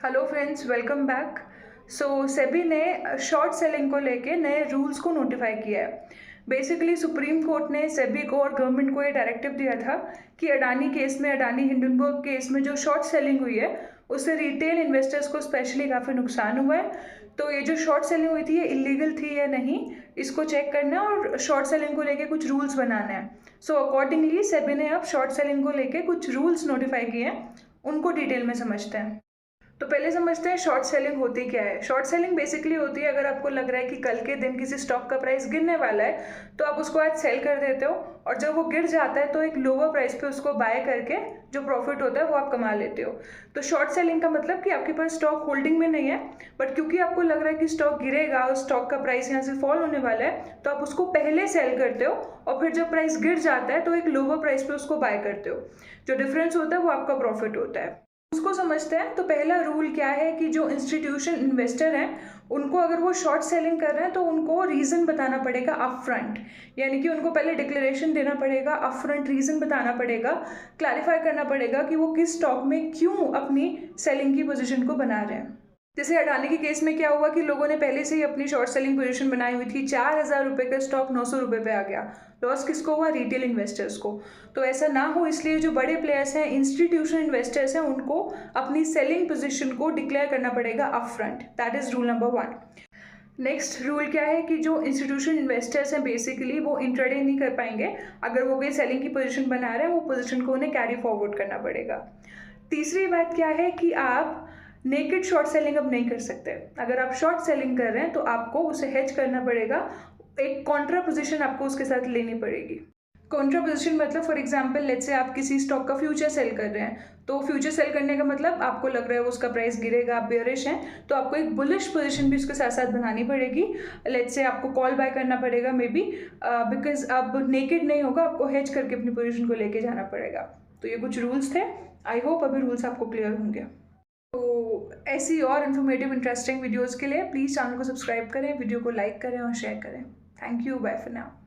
Hello friends, welcome back. So SEBI ने short selling को लेके नए रूल्स को नोटिफाई किया है। बेसिकली सुप्रीम कोर्ट ने सेबी को और गवर्नमेंट को ये डायरेक्टिव दिया था कि अडानी केस में, अडानी हिंडनबर्ग केस में जो शॉर्ट सेलिंग हुई है उससे रिटेल इन्वेस्टर्स को स्पेशली काफ़ी नुकसान हुआ है। तो ये जो शॉर्ट सेलिंग हुई थी ये इलीगल थी या नहीं, इसको चेक करना है और शॉर्ट सेलिंग को लेके कुछ रूल्स बनाना है। सो अकॉर्डिंगली सेबी ने अब शॉर्ट सेलिंग को लेके कुछ रूल्स नोटिफाई किए हैं, उनको डिटेल में समझते हैं। तो पहले समझते हैं शॉर्ट सेलिंग होती क्या है। शॉर्ट सेलिंग बेसिकली होती है अगर आपको लग रहा है कि कल के दिन किसी स्टॉक का प्राइस गिरने वाला है तो आप उसको आज सेल कर देते हो और जब वो गिर जाता है तो एक लोअर प्राइस पे उसको बाय करके जो प्रॉफिट होता है वो आप कमा लेते हो। तो शॉर्ट सेलिंग का मतलब कि आपके पास स्टॉक होल्डिंग में नहीं है, बट क्योंकि आपको लग रहा है कि स्टॉक गिरेगा और स्टॉक का प्राइस यहाँ से फॉल होने वाला है तो आप उसको पहले सेल करते हो और फिर जब प्राइस गिर जाता है तो एक लोअर प्राइस पे उसको बाय करते हो। जो डिफरेंस होता है वो आपका प्रॉफिट होता है। उसको समझते हैं। तो पहला रूल क्या है कि जो इंस्टीट्यूशन इन्वेस्टर हैं उनको अगर वो शॉर्ट सेलिंग कर रहे हैं तो उनको रीज़न बताना पड़ेगा अप फ्रंट, यानी कि उनको पहले डिक्लेरेशन देना पड़ेगा, अप फ्रंट रीज़न बताना पड़ेगा, क्लैरिफाई करना पड़ेगा कि वो किस स्टॉक में क्यों अपनी सेलिंग की पोजीशन को बना रहे हैं। जैसे अडानी के केस में क्या हुआ कि लोगों ने पहले से ही अपनी शॉर्ट सेलिंग पोजीशन बनाई हुई थी, 4,000 रुपये का स्टॉक 900 रुपये पे आ गया। लॉस किसको हुआ? रिटेल इन्वेस्टर्स को। तो ऐसा ना हो इसलिए जो बड़े प्लेयर्स हैं, इंस्टीट्यूशन इन्वेस्टर्स हैं, उनको अपनी सेलिंग पोजीशन को डिक्लेयर करना पड़ेगा up front. That is rule number 1। Next rule क्या है कि जो इंस्टीट्यूशन इन्वेस्टर्स हैं बेसिकली वो इंट्राडे नहीं कर पाएंगे। अगर वो कोई सेलिंग की पोजीशन बना रहे हैं वो पोजीशन को उन्हें कैरी फॉरवर्ड करना पड़ेगा। तीसरी बात क्या है कि आप नेकेड शॉर्ट सेलिंग अब नहीं कर सकते। अगर आप शॉर्ट सेलिंग कर रहे हैं तो आपको उसे हेज करना पड़ेगा, एक कॉन्ट्रा पोजीशन आपको उसके साथ लेनी पड़ेगी। कॉन्ट्रा पोजीशन मतलब फॉर एग्जांपल लेट्स से आप किसी स्टॉक का फ्यूचर सेल कर रहे हैं, तो फ्यूचर सेल करने का मतलब आपको लग रहा है उसका प्राइस गिरेगा, आप बेयरिश हैं, तो आपको एक बुलिश पोजीशन भी उसके साथ साथ बनानी पड़ेगी। लेट्स से आपको कॉल बाय करना पड़ेगा मे बी, बिकॉज अब नेकेड नहीं होगा, आपको हेज करके अपनी पोजीशन को लेके जाना पड़ेगा। तो ये कुछ रूल्स थे। आई होप अभी रूल्स आपको क्लियर होंगे। तो ऐसी और इन्फॉर्मेटिव इंटरेस्टिंग वीडियोज़ के लिए प्लीज़ चैनल को सब्सक्राइब करें, वीडियो को लाइक करें और शेयर करें। Thank you, bye for now.